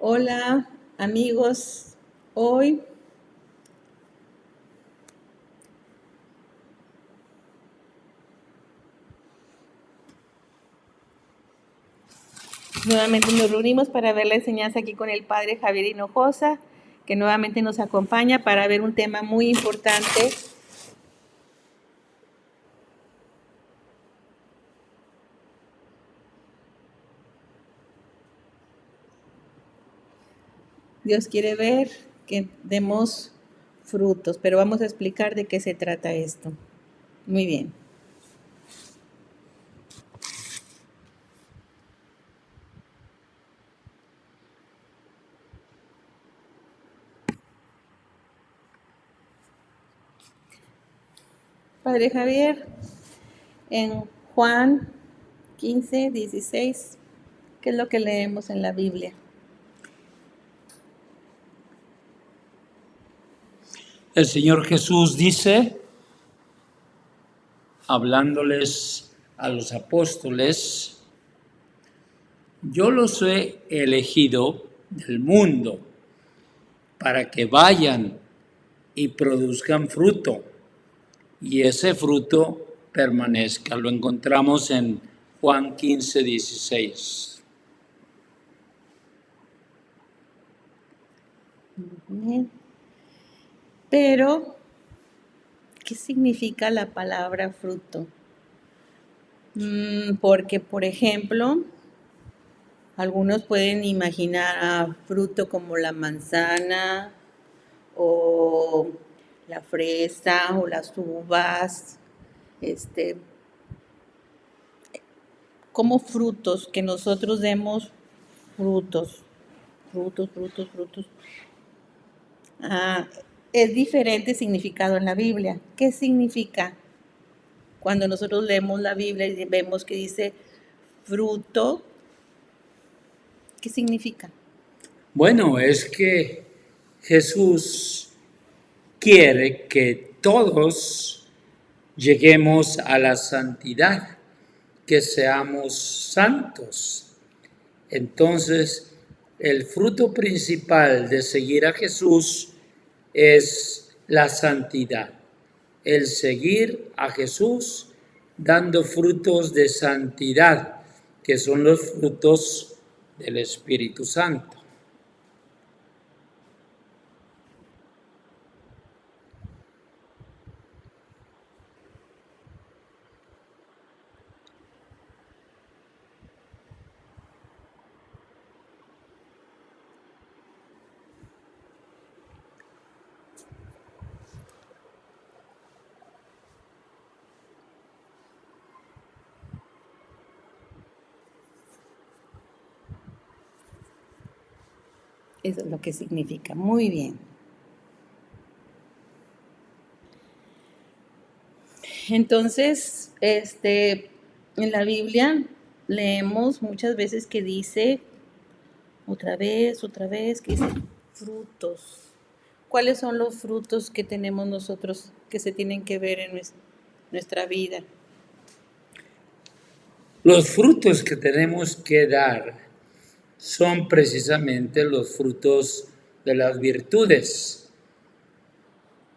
Hola amigos, hoy nuevamente nos reunimos para ver la enseñanza aquí con el Padre Javier Hinojosa, que nuevamente nos acompaña para ver un tema muy importante. Dios quiere ver que demos frutos, pero vamos a explicar de qué se trata esto. Muy bien. Padre Javier, en Juan 15:16, ¿qué es lo que leemos en la Biblia? El Señor Jesús dice, hablándoles a los apóstoles, yo los he elegido del mundo para que vayan y produzcan fruto, y ese fruto permanezca. Lo encontramos en Juan 15:16. Bien. Pero, ¿qué significa la palabra fruto? Porque, por ejemplo, algunos pueden imaginar a fruto como la manzana o la fresa o las uvas, este, como frutos, que nosotros demos frutos, frutos. Ah, es diferente significado en la Biblia. ¿Qué significa? Cuando nosotros leemos la Biblia y vemos que dice fruto, ¿qué significa? Bueno, es que Jesús quiere que todos lleguemos a la santidad, que seamos santos. Entonces, el fruto principal de seguir a Jesús es la santidad, el seguir a Jesús dando frutos de santidad, que son los frutos del Espíritu Santo. Eso es lo que significa. Muy bien. Entonces, en la Biblia leemos muchas veces que dice, otra vez, que dice frutos. ¿Cuáles son los frutos que tenemos nosotros que se tienen que ver en nuestra vida? Los frutos que tenemos que dar son precisamente los frutos de las virtudes,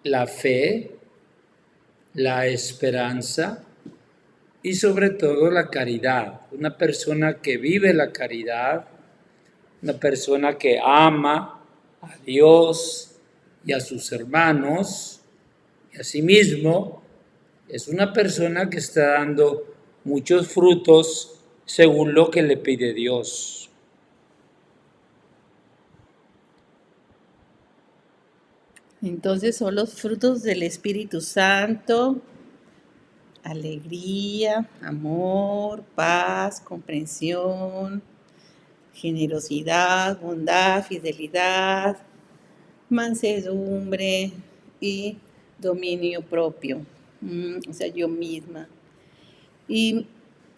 la fe, la esperanza y sobre todo la caridad. Una persona que vive la caridad, una persona que ama a Dios y a sus hermanos y a sí mismo, es una persona que está dando muchos frutos según lo que le pide Dios. Entonces son los frutos del Espíritu Santo: alegría, amor, paz, comprensión, generosidad, bondad, fidelidad, mansedumbre y dominio propio. O sea, yo misma. ¿Y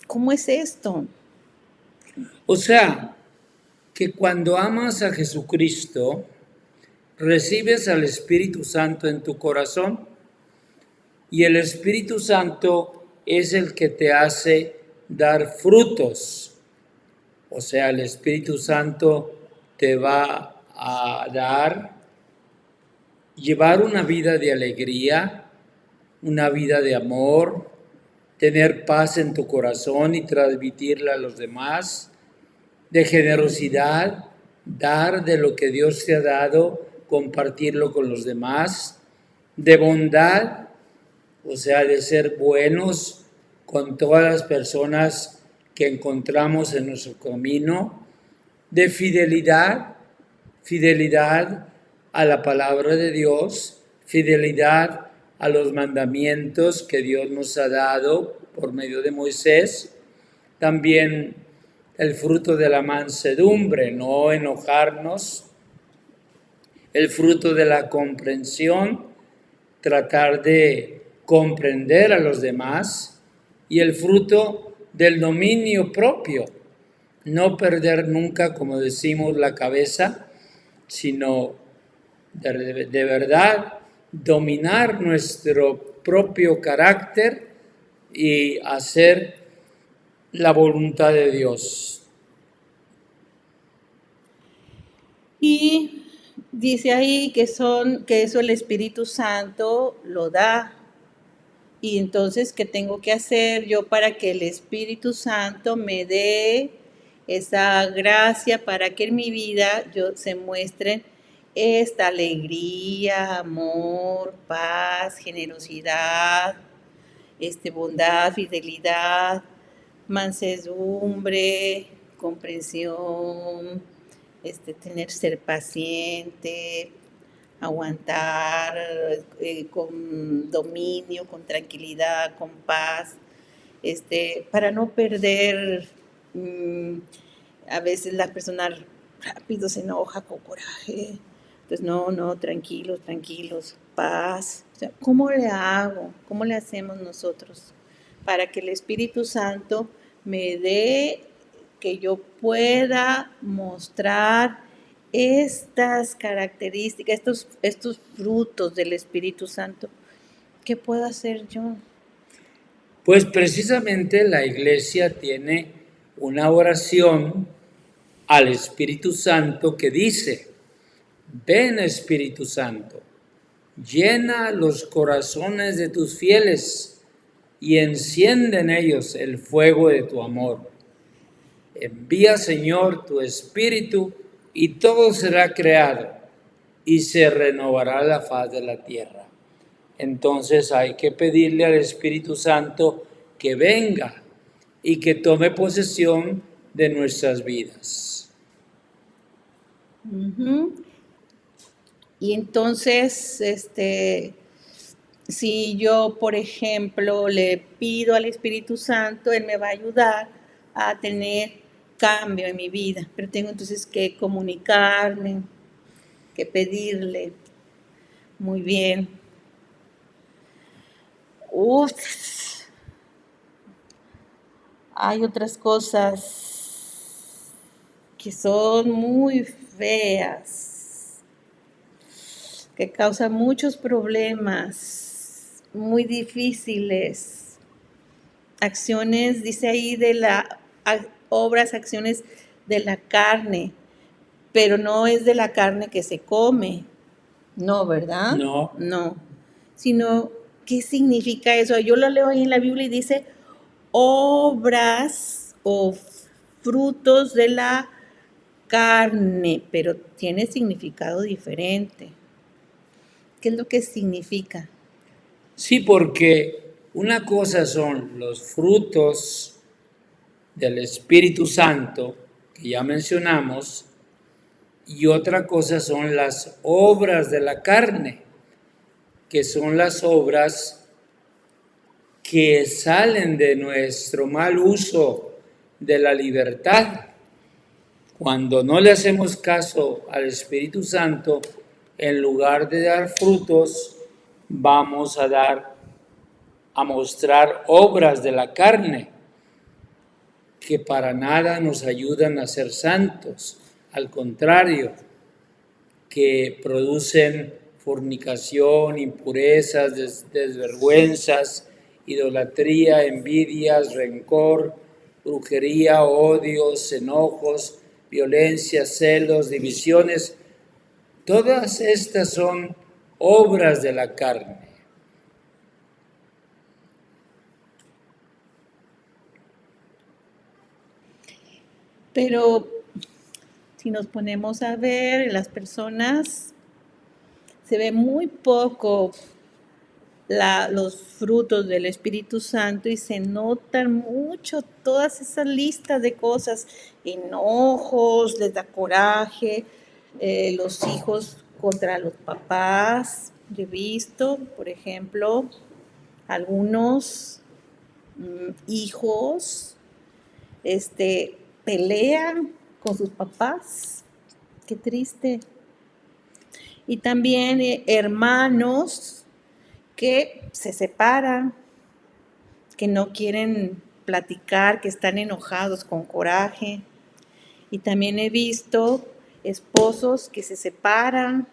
cómo es esto? O sea, que cuando amas a Jesucristo, recibes al Espíritu Santo en tu corazón y el Espíritu Santo es el que te hace dar frutos. O sea, el Espíritu Santo te va a dar llevar una vida de alegría, una vida de amor, tener paz en tu corazón y transmitirla a los demás, de generosidad, dar de lo que Dios te ha dado, compartirlo con los demás, de bondad, o sea, de ser buenos con todas las personas que encontramos en nuestro camino, de fidelidad, fidelidad a la palabra de Dios, fidelidad a los mandamientos que Dios nos ha dado por medio de Moisés, también el fruto de la mansedumbre, no enojarnos, el fruto de la comprensión, tratar de comprender a los demás, y el fruto del dominio propio, no perder nunca, como decimos, la cabeza, sino de verdad dominar nuestro propio carácter y hacer la voluntad de Dios. Y dice ahí que eso el Espíritu Santo lo da. Y entonces, ¿qué tengo que hacer yo para que el Espíritu Santo me dé esa gracia para que en mi vida se muestren esta alegría, amor, paz, generosidad, bondad, fidelidad, mansedumbre, comprensión, ser paciente, aguantar con dominio, con tranquilidad, con paz, para no perder. A veces la persona rápido se enoja con coraje. Entonces, no, tranquilos, paz. O sea, ¿cómo le hago? ¿Cómo le hacemos nosotros para que el Espíritu Santo me dé, que yo pueda mostrar estas características, estos frutos del Espíritu Santo? ¿Qué puedo hacer yo? Pues precisamente la iglesia tiene una oración al Espíritu Santo que dice: ven Espíritu Santo, llena los corazones de tus fieles y enciende en ellos el fuego de tu amor. Envía, Señor, tu Espíritu y todo será creado y se renovará la faz de la tierra. Entonces hay que pedirle al Espíritu Santo que venga y que tome posesión de nuestras vidas. Y entonces, si yo, por ejemplo, le pido al Espíritu Santo, Él me va a ayudar a tener cambio en mi vida. Pero tengo entonces que comunicarme, que pedirle. Muy bien. Hay otras cosas que son muy feas, que causan muchos problemas, muy difíciles. Acciones, dice ahí, acciones de la carne, pero no es de la carne que se come, no, ¿verdad? No. Sino, ¿qué significa eso? Yo lo leo ahí en la Biblia y dice obras o frutos de la carne, pero tiene significado diferente. ¿Qué es lo que significa? Sí, porque una cosa son los frutos del Espíritu Santo, que ya mencionamos, y otra cosa son las obras de la carne, que son las obras que salen de nuestro mal uso de la libertad. Cuando no le hacemos caso al Espíritu Santo, en lugar de dar frutos, vamos a mostrar obras de la carne que para nada nos ayudan a ser santos, al contrario, que producen fornicación, impurezas, desvergüenzas, idolatría, envidias, rencor, brujería, odios, enojos, violencia, celos, divisiones. Todas estas son obras de la carne. Pero si nos ponemos a ver, en las personas se ve muy poco los frutos del Espíritu Santo y se notan mucho todas esas listas de cosas, enojos, les da coraje, los hijos contra los papás. Yo he visto, por ejemplo, algunos hijos pelean con sus papás. Qué triste. Y también hermanos que se separan, que no quieren platicar, que están enojados con coraje. Y también he visto esposos que se separan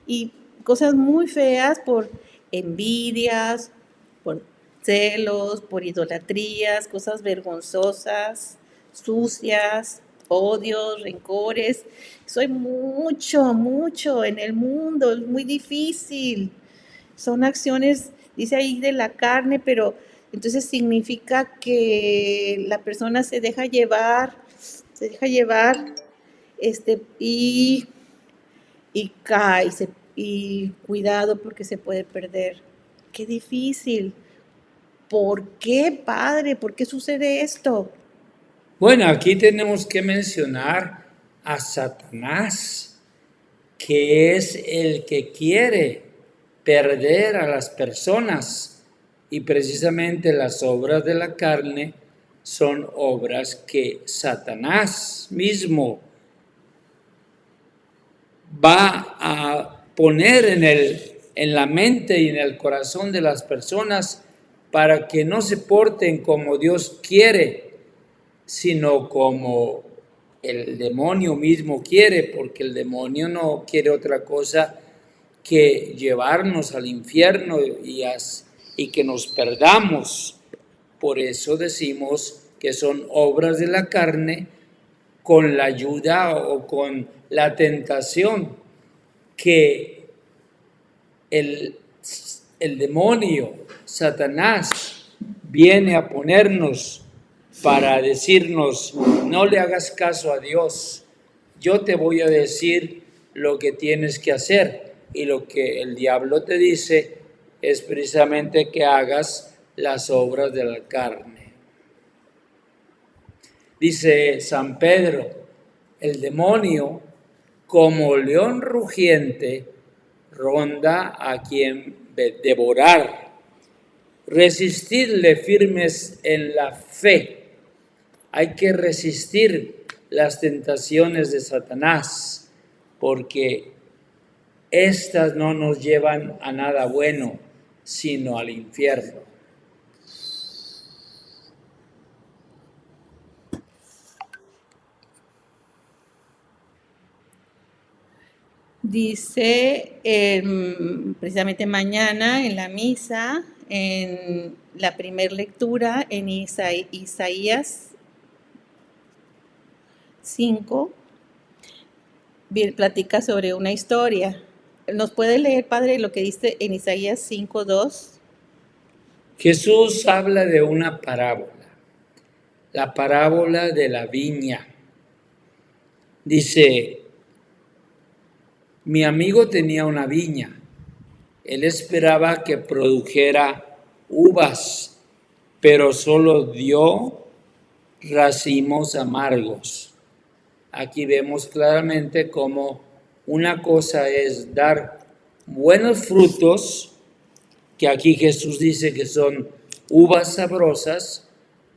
y cosas muy feas por envidias, por celos, por idolatrías, cosas vergonzosas, sucias, odios, rencores. Soy mucho en el mundo, es muy difícil. Son acciones, dice ahí, de la carne, pero entonces significa que la persona se deja llevar, y cae, y cuidado porque se puede perder. Qué difícil. ¿Por qué, Padre? ¿Por qué sucede esto? Bueno, aquí tenemos que mencionar a Satanás, que es el que quiere perder a las personas, y precisamente las obras de la carne son obras que Satanás mismo va a poner en la mente y en el corazón de las personas para que no se porten como Dios quiere, sino como el demonio mismo quiere, porque el demonio no quiere otra cosa que llevarnos al infierno y que nos perdamos. Por eso decimos que son obras de la carne con la ayuda o con la tentación que el demonio, Satanás, viene a ponernos para decirnos: no le hagas caso a Dios, yo te voy a decir lo que tienes que hacer. Y lo que el diablo te dice es precisamente que hagas las obras de la carne. Dice San Pedro: el demonio, como león rugiente, ronda a quien devorar. Resistidle firmes en la fe. Hay que resistir las tentaciones de Satanás, porque estas no nos llevan a nada bueno, sino al infierno. Dice precisamente mañana en la misa, en la primera lectura, en Isaías 5, platica sobre una historia. ¿Nos puede leer, Padre, lo que dice en Isaías 5:2? Jesús habla de una parábola, la parábola de la viña. Dice: mi amigo tenía una viña. Él esperaba que produjera uvas, pero solo dio racimos amargos. Aquí vemos claramente cómo una cosa es dar buenos frutos, que aquí Jesús dice que son uvas sabrosas,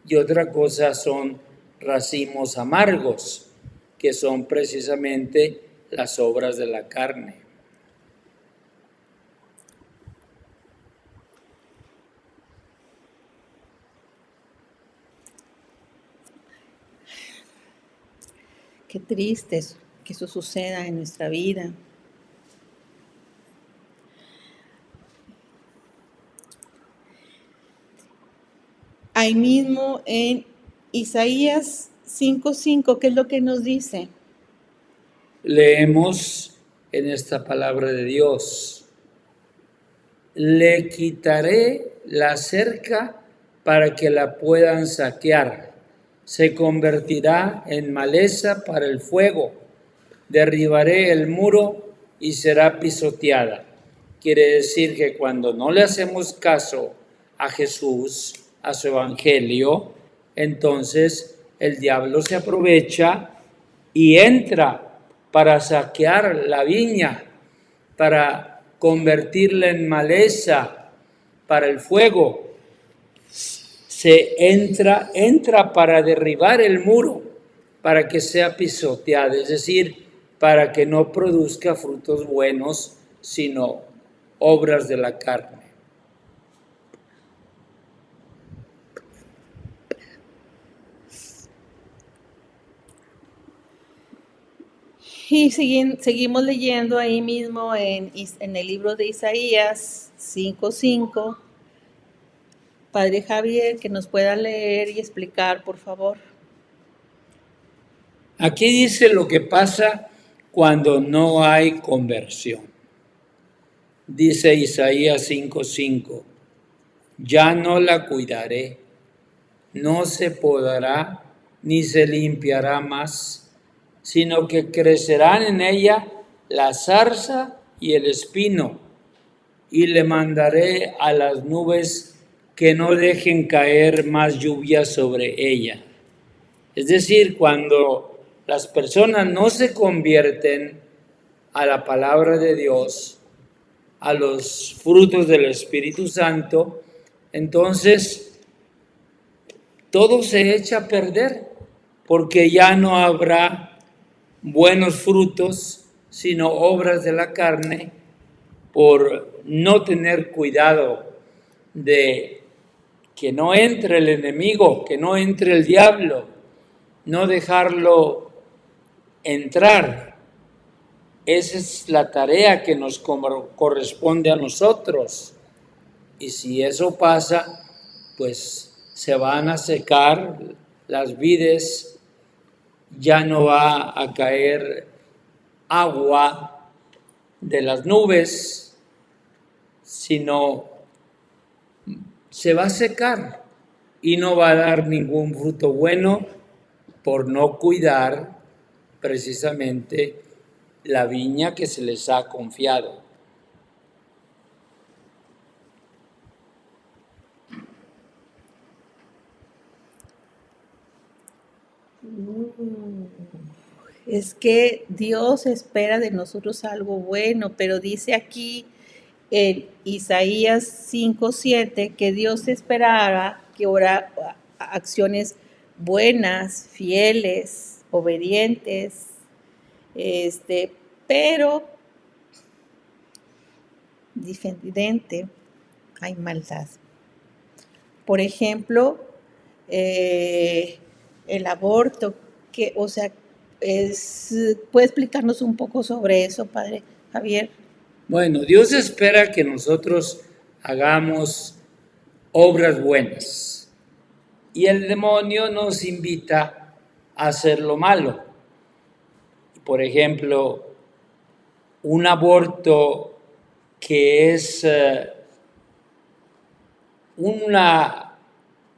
y otra cosa son racimos amargos, que son precisamente las obras de la carne. Qué triste que eso suceda en nuestra vida. Ahí mismo en Isaías 5:5, ¿qué es lo que nos dice? Leemos en esta palabra de Dios: le quitaré la cerca para que la puedan saquear. Se convertirá en maleza para el fuego. Derribaré el muro y será pisoteada. Quiere decir que cuando no le hacemos caso a Jesús, a su evangelio, entonces el diablo se aprovecha y entra para saquear la viña, para convertirla en maleza para el fuego. Entra para derribar el muro, para que sea pisoteada, es decir, para que no produzca frutos buenos, sino obras de la carne. Y seguimos leyendo ahí mismo en el libro de Isaías 5:5. Padre Javier, que nos pueda leer y explicar, por favor. Aquí dice lo que pasa cuando no hay conversión. Dice Isaías 5:5, ya no la cuidaré, no se podará ni se limpiará más, sino que crecerán en ella la zarza y el espino, y le mandaré a las nubes que no dejen caer más lluvia sobre ella. Es decir, cuando las personas no se convierten a la palabra de Dios, a los frutos del Espíritu Santo, entonces todo se echa a perder, porque ya no habrá buenos frutos, sino obras de la carne, por no tener cuidado de que no entre el enemigo, que no entre el diablo, no dejarlo entrar. Esa es la tarea que nos corresponde a nosotros. Y si eso pasa, pues se van a secar las vides, ya no va a caer agua de las nubes, sino se va a secar y no va a dar ningún fruto bueno por no cuidar precisamente la viña que se les ha confiado. Es que Dios espera de nosotros algo bueno, pero dice aquí en Isaías 5:7 que Dios esperaba que hubiera acciones buenas, fieles, obedientes, pero diferente, hay maldad. Por ejemplo, el aborto, que, o sea, ¿puede explicarnos un poco sobre eso, Padre Javier? Bueno, Dios espera que nosotros hagamos obras buenas y el demonio nos invita a hacer lo malo. Por ejemplo, un aborto que es una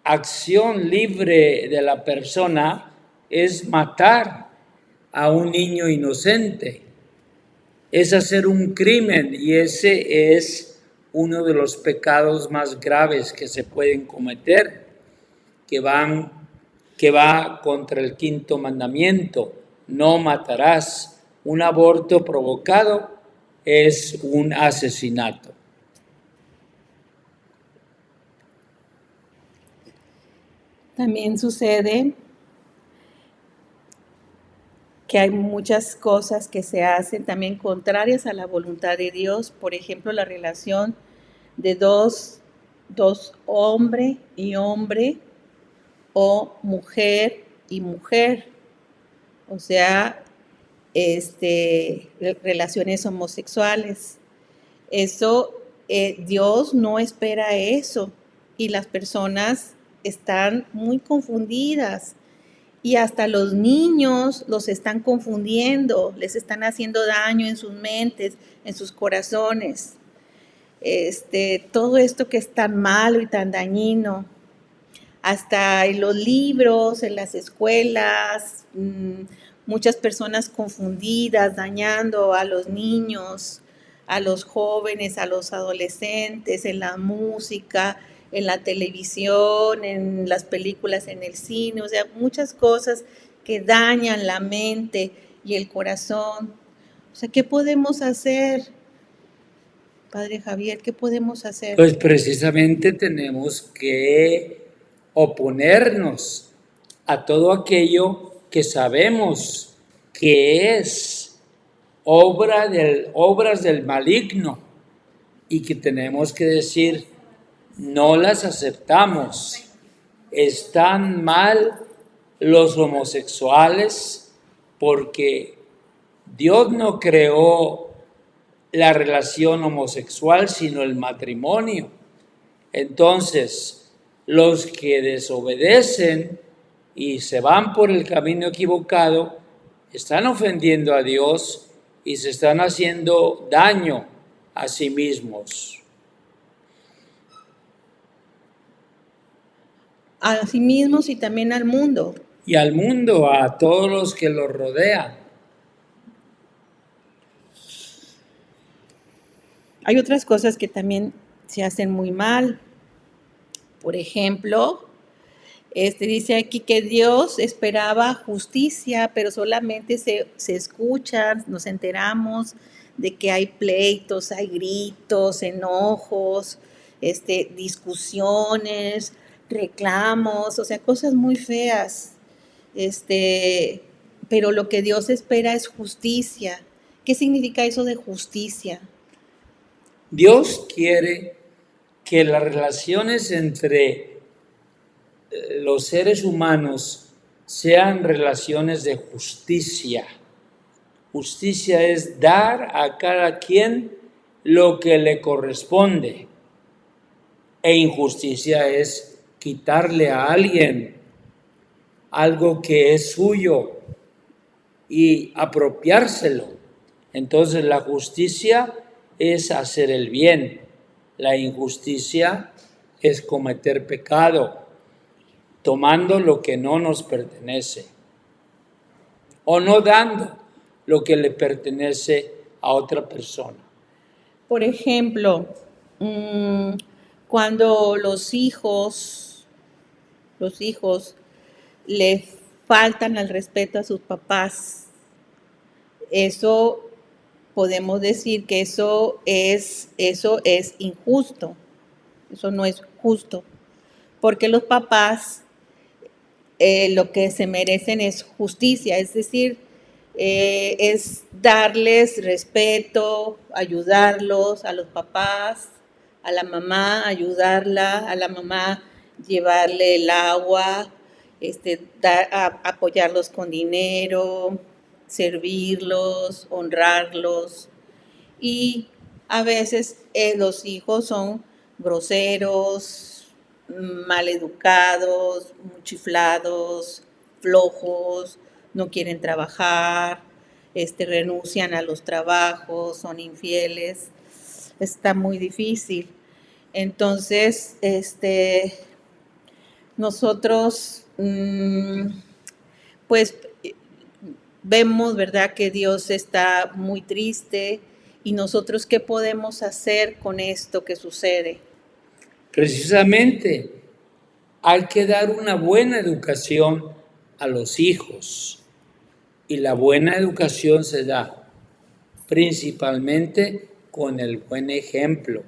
acción libre de la persona es matar a un niño inocente, es hacer un crimen, y ese es uno de los pecados más graves que se pueden cometer, que va contra el quinto mandamiento: no matarás. Un aborto provocado es un asesinato. También sucede que hay muchas cosas que se hacen también contrarias a la voluntad de Dios. Por ejemplo, la relación de dos hombre y hombre, o mujer y mujer. O sea, relaciones homosexuales. Eso, Dios no espera eso, y las personas están muy confundidas Y hasta los niños los están confundiendo, les están haciendo daño en sus mentes, en sus corazones. Todo esto que es tan malo y tan dañino, hasta en los libros, en las escuelas, muchas personas confundidas, dañando a los niños, a los jóvenes, a los adolescentes, en la música, en la televisión, en las películas, en el cine, o sea, muchas cosas que dañan la mente y el corazón. O sea, ¿qué podemos hacer, Padre Javier? ¿Qué podemos hacer? Pues precisamente tenemos que oponernos a todo aquello que sabemos que es obras del maligno y que tenemos que decir, no las aceptamos. Están mal los homosexuales porque Dios no creó la relación homosexual, sino el matrimonio. Entonces, los que desobedecen y se van por el camino equivocado, están ofendiendo a Dios y se están haciendo daño a sí mismos. A sí mismos y también al mundo. Y al mundo, a todos los que los rodean. Hay otras cosas que también se hacen muy mal. Por ejemplo, dice aquí que Dios esperaba justicia, pero solamente se escuchan, nos enteramos de que hay pleitos, hay gritos, enojos, discusiones, reclamos, o sea, cosas muy feas. Pero lo que Dios espera es justicia. ¿Qué significa eso de justicia? Dios quiere que las relaciones entre los seres humanos sean relaciones de justicia. Justicia es dar a cada quien lo que le corresponde. E injusticia es quitarle a alguien algo que es suyo y apropiárselo. Entonces la justicia es hacer el bien. La injusticia es cometer pecado, tomando lo que no nos pertenece o no dando lo que le pertenece a otra persona. Por ejemplo, cuando los hijos le faltan al respeto a sus papás, eso podemos decir que eso es injusto, eso no es justo, porque los papás lo que se merecen es justicia, es decir, es darles respeto, ayudarlos a los papás, a la mamá, ayudarla, a la mamá llevarle el agua, apoyarlos con dinero, servirlos, honrarlos. Y a veces los hijos son groseros, maleducados, muy chiflados, flojos, no quieren trabajar, renuncian a los trabajos, son infieles. Está muy difícil. Entonces, nosotros, pues, vemos, ¿verdad?, que Dios está muy triste. ¿Y nosotros qué podemos hacer con esto que sucede? Precisamente, hay que dar una buena educación a los hijos. Y la buena educación se da principalmente con el buen ejemplo.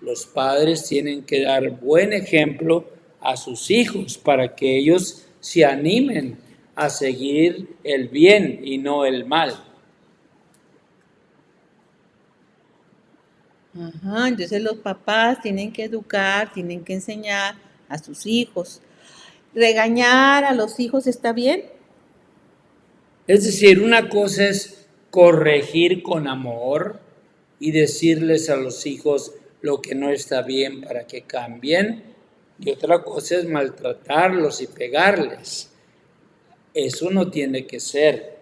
Los padres tienen que dar buen ejemplo a sus hijos para que ellos se animen a seguir el bien y no el mal. Ajá, entonces los papás tienen que educar, tienen que enseñar a sus hijos. ¿Regañar a los hijos está bien? Es decir, una cosa es corregir con amor y decirles a los hijos lo que no está bien para que cambien, y otra cosa es maltratarlos y pegarles. Eso no tiene que ser.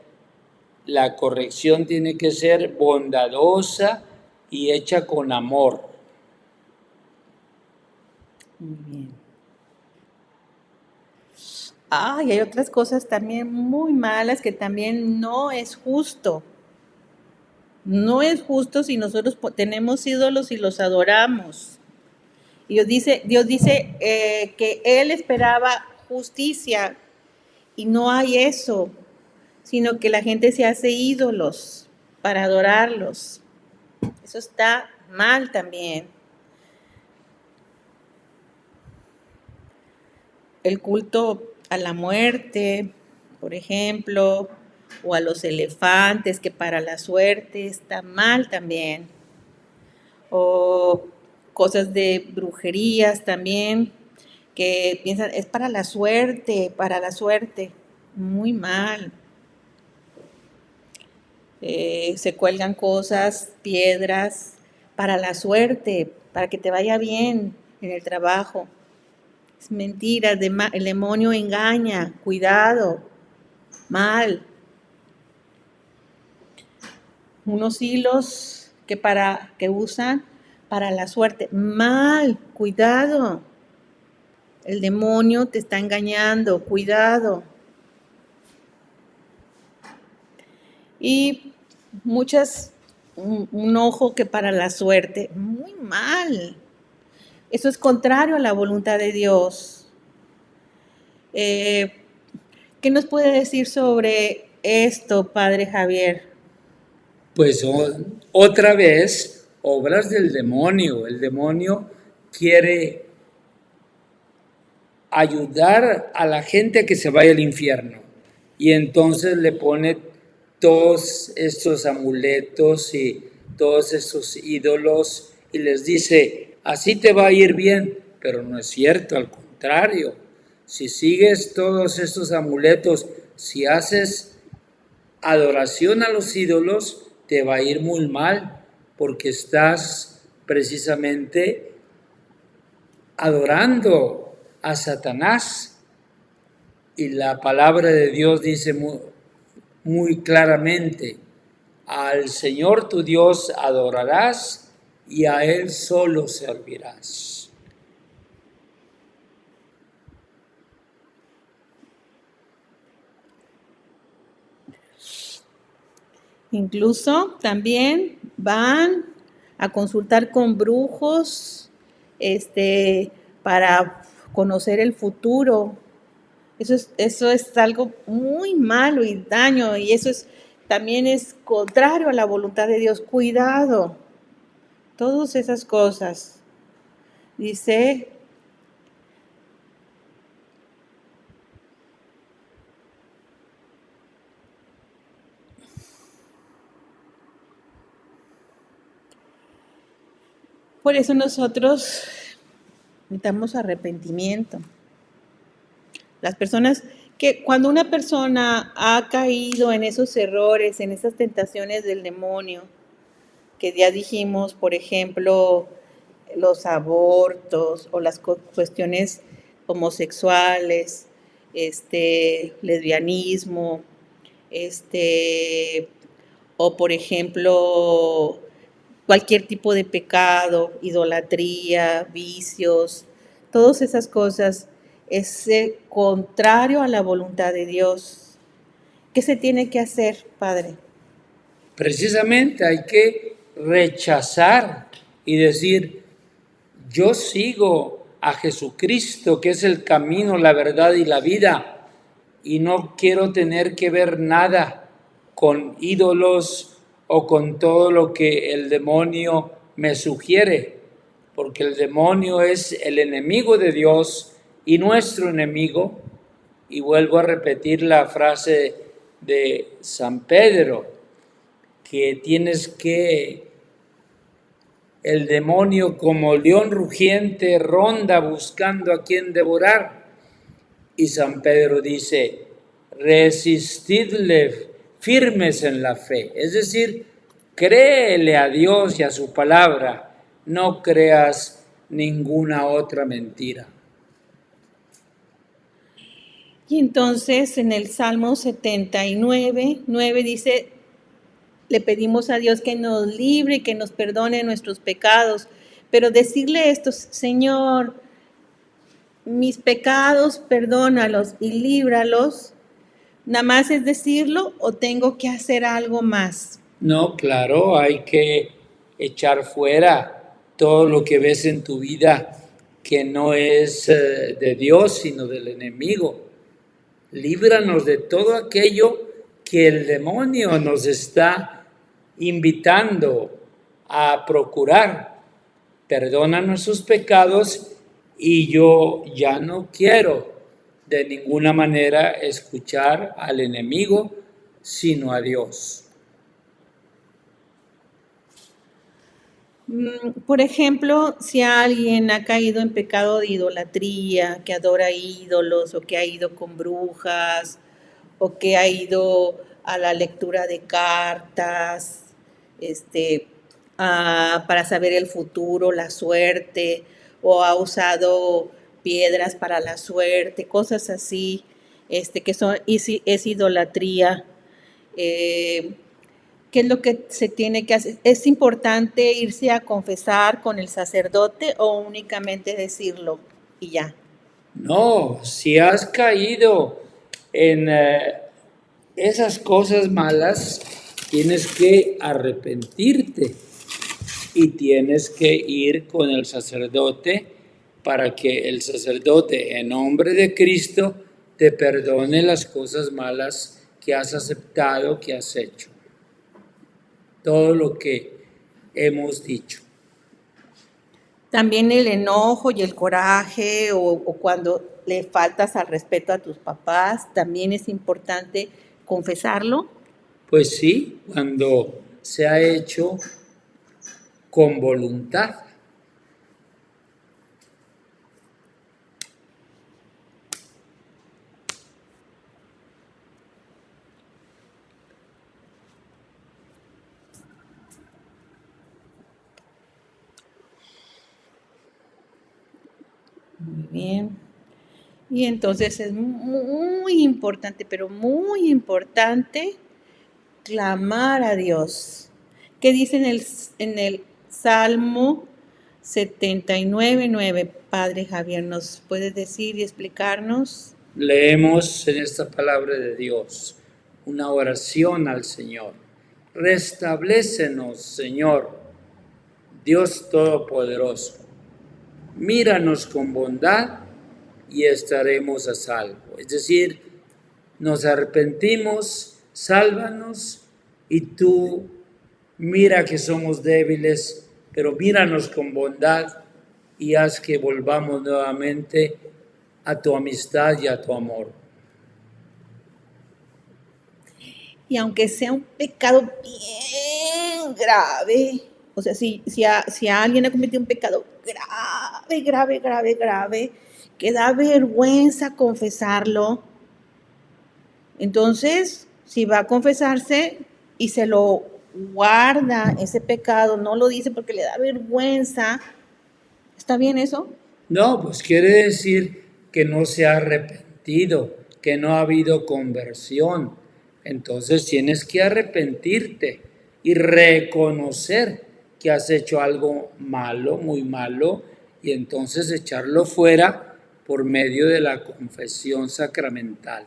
La corrección tiene que ser bondadosa y hecha con amor. Muy bien. Y hay otras cosas también muy malas que también no es justo. No es justo si nosotros tenemos ídolos y los adoramos. Y Dios dice que Él esperaba justicia y no hay eso, sino que la gente se hace ídolos para adorarlos. Eso está mal también. El culto a la muerte, por ejemplo, o a los elefantes, que para la suerte está mal también. O cosas de brujerías también, que piensan, es para la suerte, muy mal. Se cuelgan cosas, piedras, para la suerte, para que te vaya bien en el trabajo. Es mentira, el demonio engaña, cuidado, mal. Unos hilos que usan para la suerte, mal, cuidado. El demonio te está engañando, cuidado. Y un ojo que para la suerte, muy mal. Eso es contrario a la voluntad de Dios. ¿Qué nos puede decir sobre esto, Padre Javier? Pues otra vez, obras del demonio. El demonio quiere ayudar a la gente a que se vaya al infierno. Y entonces le pone todos estos amuletos y todos estos ídolos y les dice, así te va a ir bien, pero no es cierto, al contrario. Si sigues todos estos amuletos, si haces adoración a los ídolos, te va a ir muy mal, porque estás precisamente adorando a Satanás. Y la palabra de Dios dice muy claramente, al Señor tu Dios adorarás y a Él solo servirás. Incluso también van a consultar con brujos, para conocer el futuro. Eso es algo muy malo y daño, y también es contrario a la voluntad de Dios. Cuidado, todas esas cosas. Dice, por eso nosotros necesitamos arrepentimiento. Las personas cuando una persona ha caído en esos errores, en esas tentaciones del demonio, que ya dijimos, por ejemplo, los abortos o las cuestiones homosexuales, lesbianismo, o por ejemplo, cualquier tipo de pecado, idolatría, vicios, todas esas cosas es contrario a la voluntad de Dios. ¿Qué se tiene que hacer, Padre? Precisamente hay que rechazar y decir, yo sigo a Jesucristo, que es el camino, la verdad y la vida, y no quiero tener que ver nada con ídolos o con todo lo que el demonio me sugiere, porque el demonio es el enemigo de Dios y nuestro enemigo. Y vuelvo a repetir la frase de San Pedro, que el demonio como león rugiente ronda buscando a quien devorar. Y San Pedro dice, resistidle firmes en la fe. Es decir, créele a Dios y a su palabra, no creas ninguna otra mentira. Y entonces en el Salmo 79:9 dice, le pedimos a Dios que nos libre y que nos perdone nuestros pecados. Pero decirle esto, Señor, mis pecados, perdónalos y líbralos, ¿nada más es decirlo o tengo que hacer algo más? No, claro, hay que echar fuera todo lo que ves en tu vida que no es de Dios, sino del enemigo. Líbranos de todo aquello que el demonio nos está invitando a procurar. Perdona nuestros pecados y yo ya no quiero de ninguna manera escuchar al enemigo, sino a Dios. Por ejemplo, si alguien ha caído en pecado de idolatría, que adora ídolos, o que ha ido con brujas, o que ha ido a la lectura de cartas, para saber el futuro, la suerte, o ha usado piedras para la suerte, cosas así, que es idolatría. Eh, ¿Qué es lo que se tiene que hacer? ¿Es importante irse a confesar con el sacerdote o únicamente decirlo y ya? No, si has caído en esas cosas malas, tienes que arrepentirte y tienes que ir con el sacerdote para que el sacerdote, en nombre de Cristo, te perdone las cosas malas que has aceptado, que has hecho. Todo lo que hemos dicho. También el enojo y el coraje o cuando le faltas al respeto a tus papás, también es importante confesarlo. Pues sí, cuando se ha hecho con voluntad. Muy bien. Y entonces es muy importante, pero muy importante, clamar a Dios. ¿Qué dice en el Salmo 79:9? Padre Javier, ¿nos puedes decir y explicarnos? Leemos en esta palabra de Dios una oración al Señor. Restablécenos, Señor, Dios Todopoderoso. Míranos con bondad y estaremos a salvo. Es decir, nos arrepentimos, sálvanos y tú mira que somos débiles, pero míranos con bondad y haz que volvamos nuevamente a tu amistad y a tu amor. Y aunque sea un pecado bien grave, o sea, si alguien ha cometido un pecado grave, que da vergüenza confesarlo, entonces, si va a confesarse y se lo guarda ese pecado, no lo dice porque le da vergüenza, ¿está bien eso? No, pues quiere decir que no se ha arrepentido, que no ha habido conversión. Entonces tienes que arrepentirte y reconocer que has hecho algo malo, muy malo, y entonces echarlo fuera por medio de la confesión sacramental.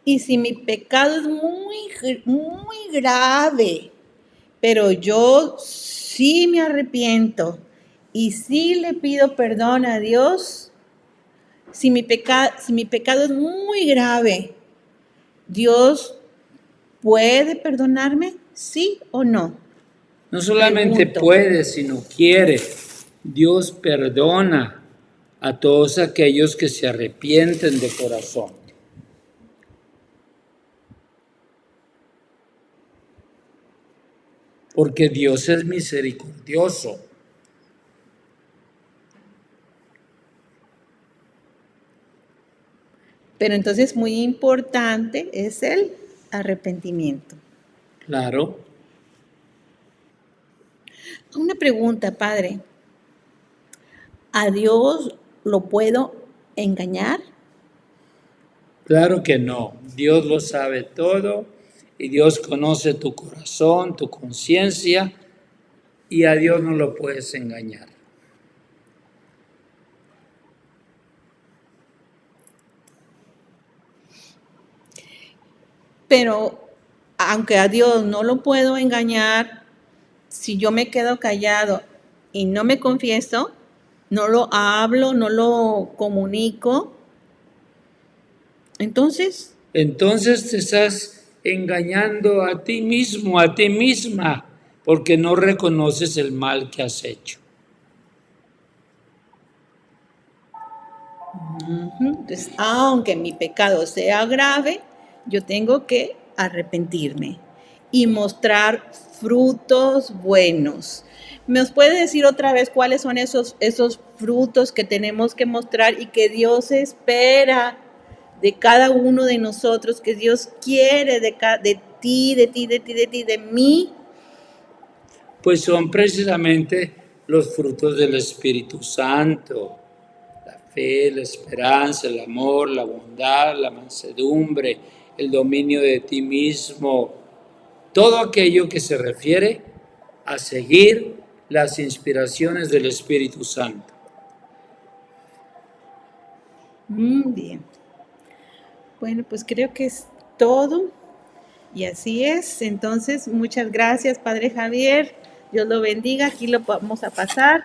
Y si mi pecado es muy grave, pero yo sí me arrepiento y sí le pido perdón a Dios, si mi pecado es muy grave, ¿Dios puede perdonarme? ¿Sí o no? No solamente Pregunto. puede, sino quiere. Dios perdona a todos aquellos que se arrepienten de corazón. Porque Dios es misericordioso. Pero entonces muy importante es el arrepentimiento. Claro. Una pregunta, padre. ¿A Dios lo puedo engañar? Claro que no. Dios lo sabe todo y Dios conoce tu corazón, tu conciencia, y a Dios no lo puedes engañar. Pero aunque a Dios no lo puedo engañar, si yo me quedo callado y no me confieso, no lo hablo, no lo comunico, entonces, Entonces te estás engañando a ti mismo, a ti misma, porque no reconoces el mal que has hecho. entonces, aunque mi pecado sea grave, yo tengo que arrepentirme y mostrar frutos buenos. ¿Me os puede decir otra vez cuáles son esos frutos que tenemos que mostrar y que Dios espera de cada uno de nosotros, que Dios quiere de ti, de ti, de ti, de ti, de mí? Pues son precisamente los frutos del Espíritu Santo: la fe, la esperanza, el amor, la bondad, la mansedumbre, el dominio de ti mismo, todo aquello que se refiere a seguir las inspiraciones del Espíritu Santo. Bien. Bueno, pues creo que es todo. Y así es. Entonces, muchas gracias, Padre Javier. Dios lo bendiga. Aquí lo vamos a pasar.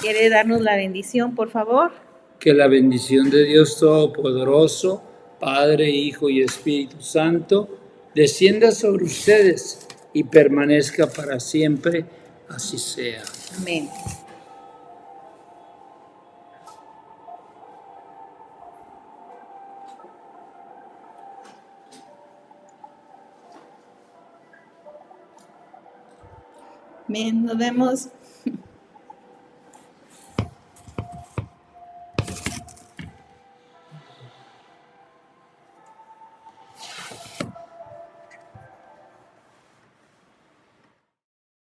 ¿Quiere darnos la bendición, por favor? Que la bendición de Dios Todopoderoso, Padre, Hijo y Espíritu Santo, descienda sobre ustedes y permanezca para siempre. Así sea. Amén. Bien, nos vemos.